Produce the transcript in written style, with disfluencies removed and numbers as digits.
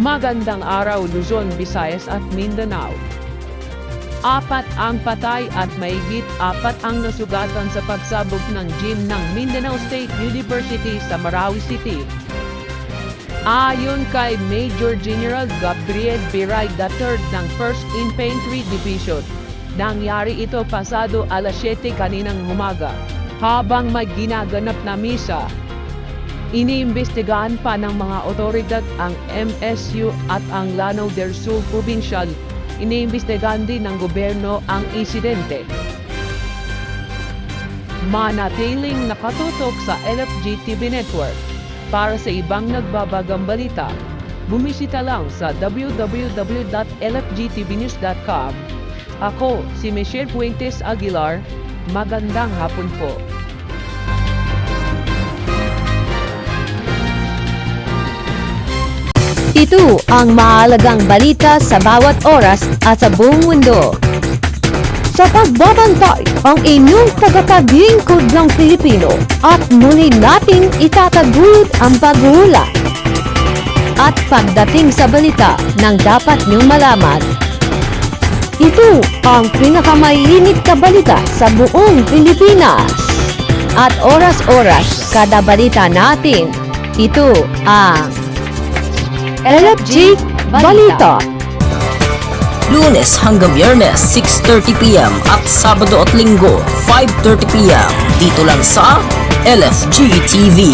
Magandang araw Luzon, Visayas at Mindanao. 4 ang patay at mahigit 4 ang nasugatan sa pagsabog ng gym ng Mindanao State University sa Marawi City. Ayon kay Major General Gabriel Biray III ng 1st Infantry Division, nangyari ito pasado alas 7 kaninang umaga habang may ginaganap na misa. Iniimbestigahan pa ng mga otoridad ang MSU at ang Lanao del Sur Provincial. Iniimbestigahan din ng gobyerno ang insidente. Manatiling nakatutok sa LFG TV Network. Para sa ibang nagbabagang balita, bumisita lang sa www.lfgtvnews.com. Ako si Michelle Fuentes Aguilar. Magandang hapon po. Ito ang mahalagang balita sa bawat oras at sa buong mundo. Sa pagbabantay ang inyong tagapaglingkod ng Pilipino at muli nating itataguyod ang pag-uula. At pagdating sa balita ng dapat niyong malaman, ito ang pinakamainit na balita sa buong Pilipinas. At oras-oras kada balita natin, ito ang LFG Balita. Lunes hanggang Biyernes 6:30 PM at Sabado at Linggo 5:30 PM dito lang sa LFG TV.